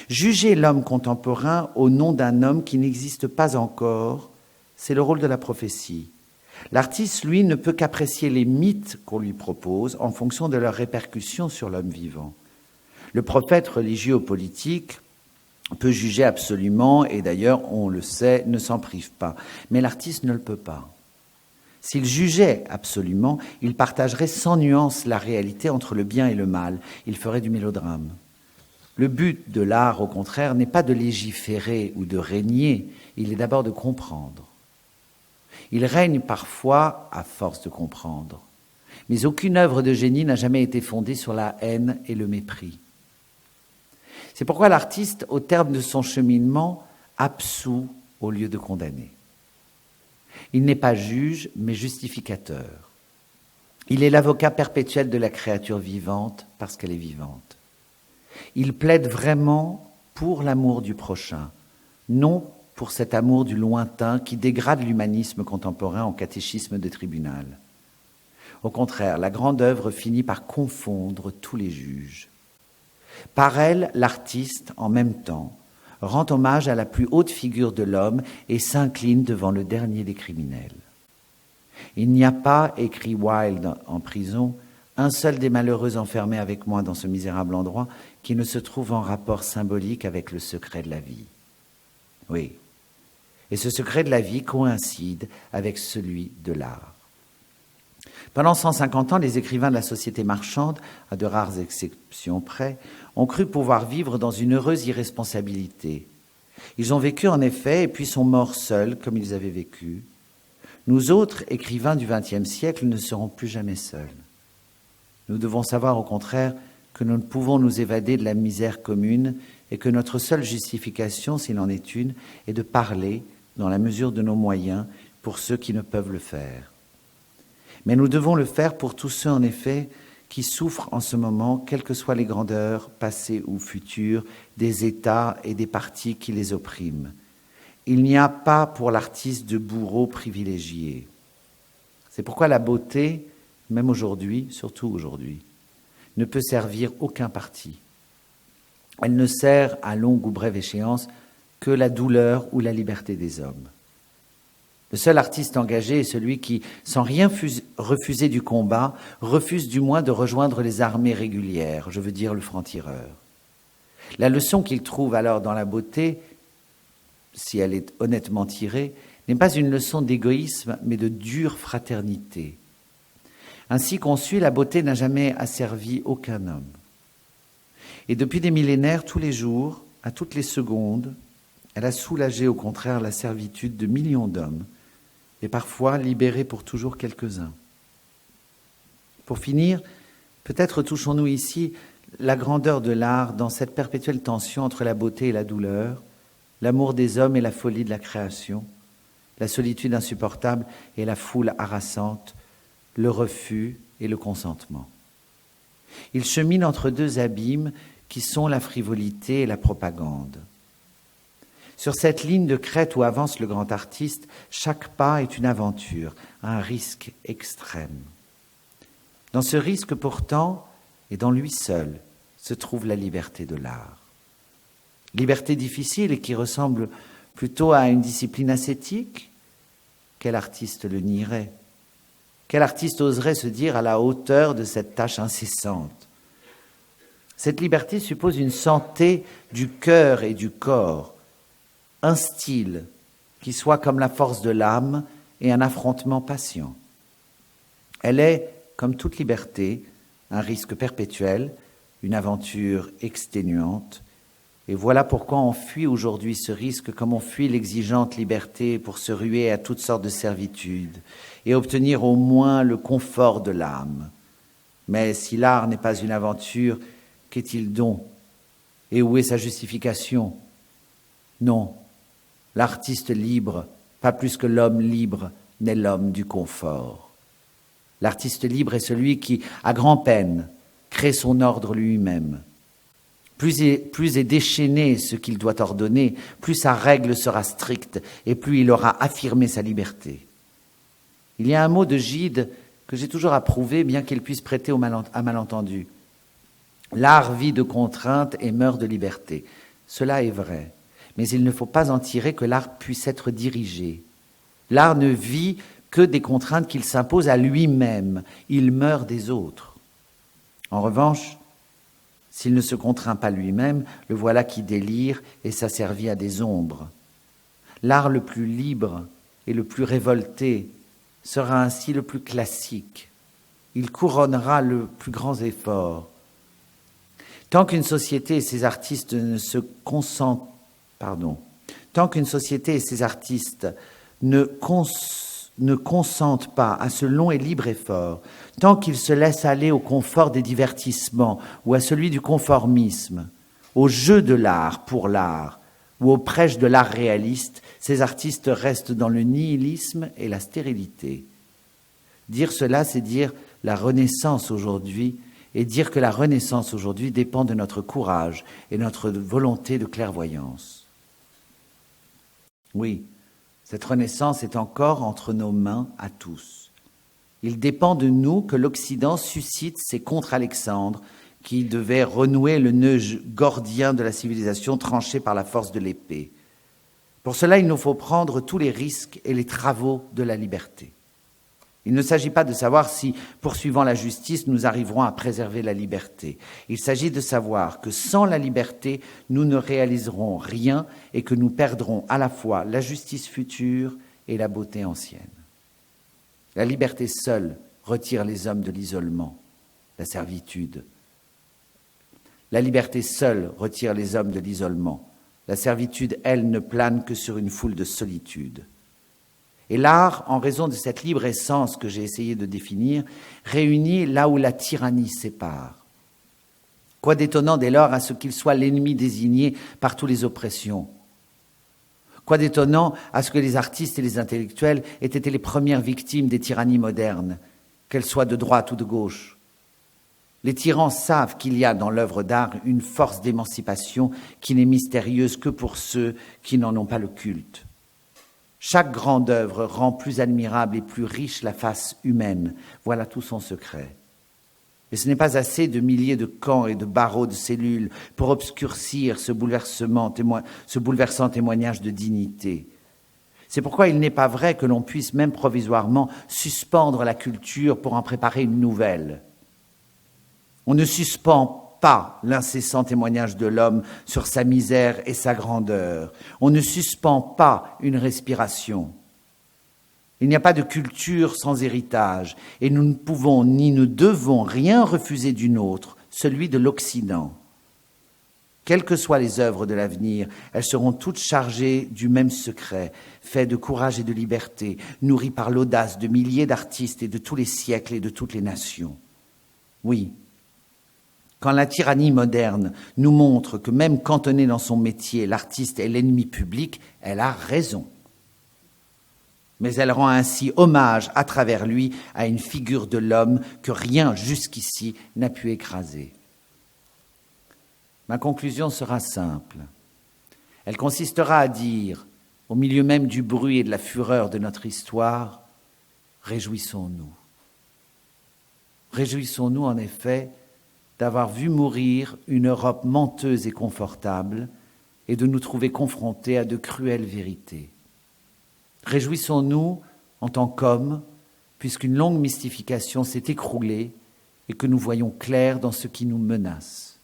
Juger l'homme contemporain au nom d'un homme qui n'existe pas encore, c'est le rôle de la prophétie. L'artiste, lui, ne peut qu'apprécier les mythes qu'on lui propose en fonction de leurs répercussions sur l'homme vivant. Le prophète religieux ou politique peut juger absolument, et d'ailleurs, on le sait, ne s'en prive pas. Mais l'artiste ne le peut pas. S'il jugeait absolument, il partagerait sans nuance la réalité entre le bien et le mal. Il ferait du mélodrame. Le but de l'art, au contraire, n'est pas de légiférer ou de régner, il est d'abord de comprendre. Il règne parfois à force de comprendre. Mais aucune œuvre de génie n'a jamais été fondée sur la haine et le mépris. C'est pourquoi l'artiste, au terme de son cheminement, absout au lieu de condamner. Il n'est pas juge, mais justificateur. Il est l'avocat perpétuel de la créature vivante parce qu'elle est vivante. Il plaide vraiment pour l'amour du prochain, non pour cet amour du lointain qui dégrade l'humanisme contemporain en catéchisme de tribunal. Au contraire, la grande œuvre finit par confondre tous les juges. Par elle, l'artiste, en même temps, rend hommage à la plus haute figure de l'homme et s'incline devant le dernier des criminels. Il n'y a pas, écrit Wilde en prison, un seul des malheureux enfermés avec moi dans ce misérable endroit qui ne se trouve en rapport symbolique avec le secret de la vie. Oui, et ce secret de la vie coïncide avec celui de l'art. Pendant 150 ans, les écrivains de la société marchande, à de rares exceptions près, ont cru pouvoir vivre dans une heureuse irresponsabilité. Ils ont vécu en effet et puis sont morts seuls comme ils avaient vécu. Nous autres, écrivains du XXe siècle, ne serons plus jamais seuls. Nous devons savoir au contraire que nous ne pouvons nous évader de la misère commune et que notre seule justification, s'il en est une, est de parler, dans la mesure de nos moyens, pour ceux qui ne peuvent le faire. Mais nous devons le faire pour tous ceux, en effet, qui souffrent en ce moment, quelles que soient les grandeurs, passées ou futures, des États et des partis qui les oppriment. Il n'y a pas pour l'artiste de bourreau privilégié. C'est pourquoi la beauté, même aujourd'hui, surtout aujourd'hui, ne peut servir aucun parti. Elle ne sert à longue ou brève échéance que la douleur ou la liberté des hommes. Le seul artiste engagé est celui qui, sans rien refuser du combat, refuse du moins de rejoindre les armées régulières, je veux dire le franc-tireur. La leçon qu'il trouve alors dans la beauté, si elle est honnêtement tirée, n'est pas une leçon d'égoïsme, mais de dure fraternité. Ainsi conçue, la beauté n'a jamais asservi aucun homme. Et depuis des millénaires, tous les jours, à toutes les secondes, elle a soulagé au contraire la servitude de millions d'hommes, et parfois libéré pour toujours quelques-uns. Pour finir, peut-être touchons-nous ici la grandeur de l'art dans cette perpétuelle tension entre la beauté et la douleur, l'amour des hommes et la folie de la création, la solitude insupportable et la foule harassante, le refus et le consentement. Il chemine entre deux abîmes qui sont la frivolité et la propagande. Sur cette ligne de crête où avance le grand artiste, chaque pas est une aventure, un risque extrême. Dans ce risque pourtant, et dans lui seul, se trouve la liberté de l'art. Liberté difficile et qui ressemble plutôt à une discipline ascétique. Quel artiste le nierait? Quel artiste oserait se dire à la hauteur de cette tâche incessante? Cette liberté suppose une santé du cœur et du corps, un style qui soit comme la force de l'âme et un affrontement patient. Elle est, comme toute liberté, un risque perpétuel, une aventure exténuante. Et voilà pourquoi on fuit aujourd'hui ce risque comme on fuit l'exigeante liberté pour se ruer à toutes sortes de servitudes et obtenir au moins le confort de l'âme. Mais si l'art n'est pas une aventure, qu'est-il donc? Et où est sa justification? Non, l'artiste libre, pas plus que l'homme libre, n'est l'homme du confort. L'artiste libre est celui qui, à grand-peine, crée son ordre lui-même. Plus est déchaîné ce qu'il doit ordonner, plus sa règle sera stricte et plus il aura affirmé sa liberté. Il y a un mot de Gide que j'ai toujours approuvé, bien qu'il puisse prêter à malentendu. L'art vit de contraintes et meurt de liberté. Cela est vrai, mais il ne faut pas en tirer que l'art puisse être dirigé. L'art ne vit que des contraintes qu'il s'impose à lui-même. Il meurt des autres. En revanche, s'il ne se contraint pas lui-même, le voilà qui délire et s'asservit à des ombres. L'art le plus libre et le plus révolté sera ainsi le plus classique. Il couronnera le plus grand effort. Tant qu'une société et ses artistes ne consentent pas à ce long et libre effort, tant qu'ils se laissent aller au confort des divertissements ou à celui du conformisme, au jeu de l'art pour l'art ou au prêche de l'art réaliste, ces artistes restent dans le nihilisme et la stérilité. Dire cela, c'est dire la Renaissance aujourd'hui, et dire que la Renaissance aujourd'hui dépend de notre courage et notre volonté de clairvoyance. Oui, cette Renaissance est encore entre nos mains à tous. Il dépend de nous que l'Occident suscite ses contre-Alexandres qui devaient renouer le nœud gordien de la civilisation tranché par la force de l'épée. Pour cela, il nous faut prendre tous les risques et les travaux de la liberté. Il ne s'agit pas de savoir si, poursuivant la justice, nous arriverons à préserver la liberté. Il s'agit de savoir que sans la liberté, nous ne réaliserons rien et que nous perdrons à la fois la justice future et la beauté ancienne. La liberté seule retire les hommes de l'isolement, la servitude. La liberté seule retire les hommes de l'isolement. La servitude, elle, ne plane que sur une foule de solitude. Et l'art, en raison de cette libre essence que j'ai essayé de définir, réunit là où la tyrannie sépare. Quoi d'étonnant dès lors à ce qu'il soit l'ennemi désigné par toutes les oppressions? Quoi d'étonnant à ce que les artistes et les intellectuels aient été les premières victimes des tyrannies modernes, qu'elles soient de droite ou de gauche? Les tyrans savent qu'il y a dans l'œuvre d'art une force d'émancipation qui n'est mystérieuse que pour ceux qui n'en ont pas le culte. Chaque grande œuvre rend plus admirable et plus riche la face humaine. Voilà tout son secret. Et ce n'est pas assez de milliers de camps et de barreaux de cellules pour obscurcir ce bouleversant témoignage de dignité. C'est pourquoi il n'est pas vrai que l'on puisse même provisoirement suspendre la culture pour en préparer une nouvelle. On ne suspend pas l'incessant témoignage de l'homme sur sa misère et sa grandeur. On ne suspend pas une respiration. Il n'y a pas de culture sans héritage, et nous ne pouvons ni ne devons rien refuser du nôtre, celui de l'Occident. Quelles que soient les œuvres de l'avenir, elles seront toutes chargées du même secret, fait de courage et de liberté, nourri par l'audace de milliers d'artistes et de tous les siècles et de toutes les nations. Oui, quand la tyrannie moderne nous montre que même cantonné dans son métier, l'artiste est l'ennemi public, elle a raison. Mais elle rend ainsi hommage à travers lui à une figure de l'homme que rien jusqu'ici n'a pu écraser. Ma conclusion sera simple. Elle consistera à dire, au milieu même du bruit et de la fureur de notre histoire, réjouissons-nous. Réjouissons-nous en effet d'avoir vu mourir une Europe menteuse et confortable et de nous trouver confrontés à de cruelles vérités. Réjouissons-nous en tant qu'hommes, puisqu'une longue mystification s'est écroulée et que nous voyons clair dans ce qui nous menace.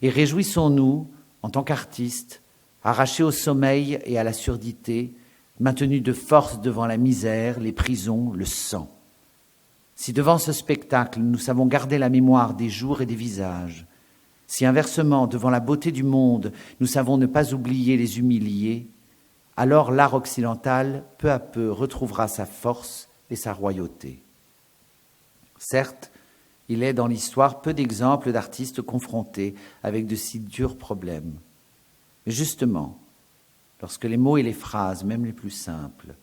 Et réjouissons-nous en tant qu'artistes, arrachés au sommeil et à la surdité, maintenus de force devant la misère, les prisons, le sang. Si devant ce spectacle, nous savons garder la mémoire des jours et des visages, si inversement, devant la beauté du monde, nous savons ne pas oublier les humiliés, alors l'art occidental, peu à peu, retrouvera sa force et sa royauté. Certes, il est dans l'histoire peu d'exemples d'artistes confrontés avec de si durs problèmes. Mais justement, lorsque les mots et les phrases, même les plus simples,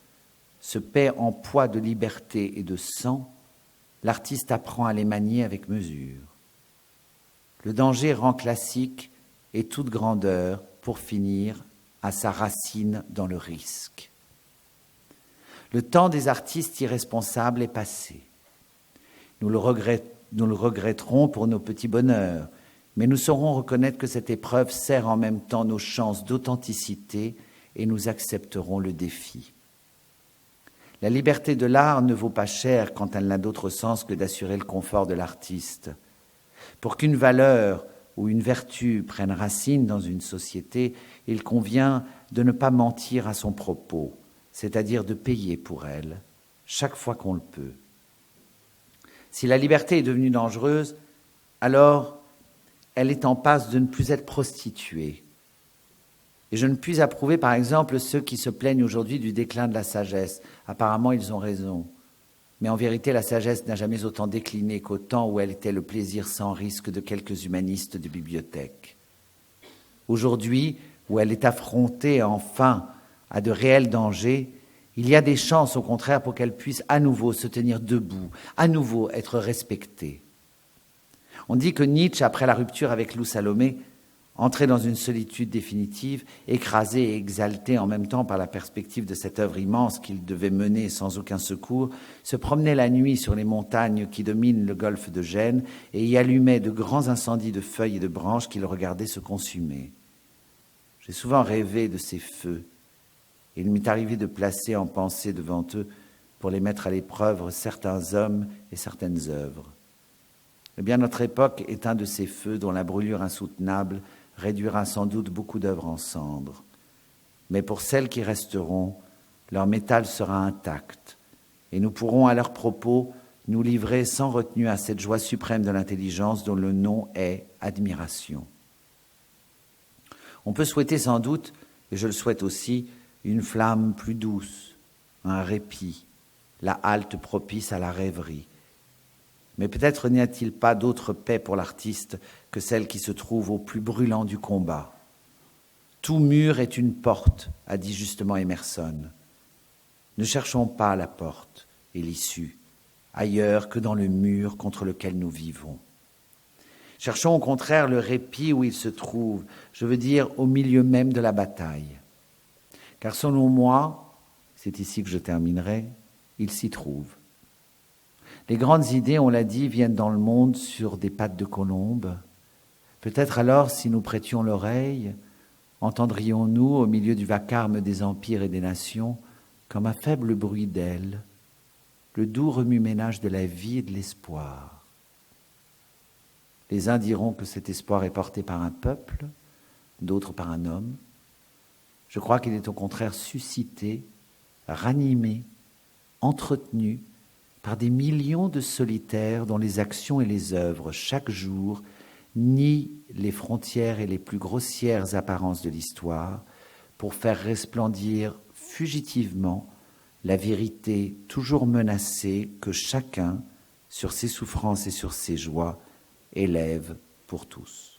se paient en poids de liberté et de sang, l'artiste apprend à les manier avec mesure. Le danger rend classique et toute grandeur, pour finir, à sa racine dans le risque. Le temps des artistes irresponsables est passé. Nous le regretterons pour nos petits bonheurs, mais nous saurons reconnaître que cette épreuve sert en même temps nos chances d'authenticité et nous accepterons le défi. La liberté de l'art ne vaut pas cher quand elle n'a d'autre sens que d'assurer le confort de l'artiste. Pour qu'une valeur ou une vertu prenne racine dans une société, il convient de ne pas mentir à son propos, c'est-à-dire de payer pour elle, chaque fois qu'on le peut. Si la liberté est devenue dangereuse, alors elle est en passe de ne plus être prostituée. Et je ne puis approuver, par exemple, ceux qui se plaignent aujourd'hui du déclin de la sagesse. Apparemment, ils ont raison. Mais en vérité, la sagesse n'a jamais autant décliné qu'au temps où elle était le plaisir sans risque de quelques humanistes de bibliothèque. Aujourd'hui, où elle est affrontée enfin à de réels dangers, il y a des chances, au contraire, pour qu'elle puisse à nouveau se tenir debout, à nouveau être respectée. On dit que Nietzsche, après la rupture avec Lou Salomé, entré dans une solitude définitive, écrasé et exalté en même temps par la perspective de cette œuvre immense qu'il devait mener sans aucun secours, se promenait la nuit sur les montagnes qui dominent le golfe de Gênes et y allumait de grands incendies de feuilles et de branches qu'il regardait se consumer. J'ai souvent rêvé de ces feux, et il m'est arrivé de placer en pensée devant eux, pour les mettre à l'épreuve, certains hommes et certaines œuvres. Eh bien, notre époque est un de ces feux dont la brûlure insoutenable réduira sans doute beaucoup d'œuvres en cendres. Mais pour celles qui resteront, leur métal sera intact, et nous pourrons, à leur propos, nous livrer sans retenue à cette joie suprême de l'intelligence dont le nom est admiration. On peut souhaiter sans doute, et je le souhaite aussi, une flamme plus douce, un répit, la halte propice à la rêverie. Mais peut-être n'y a-t-il pas d'autre paix pour l'artiste que celle qui se trouve au plus brûlant du combat. Tout mur est une porte, a dit justement Emerson. Ne cherchons pas la porte et l'issue, ailleurs que dans le mur contre lequel nous vivons. Cherchons au contraire le répit où il se trouve, je veux dire au milieu même de la bataille. Car selon moi, c'est ici que je terminerai, il s'y trouve. Les grandes idées, on l'a dit, viennent dans le monde sur des pattes de colombe. Peut-être alors, si nous prêtions l'oreille, entendrions-nous, au milieu du vacarme des empires et des nations, comme un faible bruit d'ailes, le doux remue-ménage de la vie et de l'espoir. Les uns diront que cet espoir est porté par un peuple, d'autres par un homme. Je crois qu'il est au contraire suscité, ranimé, entretenu, par des millions de solitaires dont les actions et les œuvres, chaque jour, nient les frontières et les plus grossières apparences de l'histoire pour faire resplendir fugitivement la vérité toujours menacée que chacun, sur ses souffrances et sur ses joies, élève pour tous.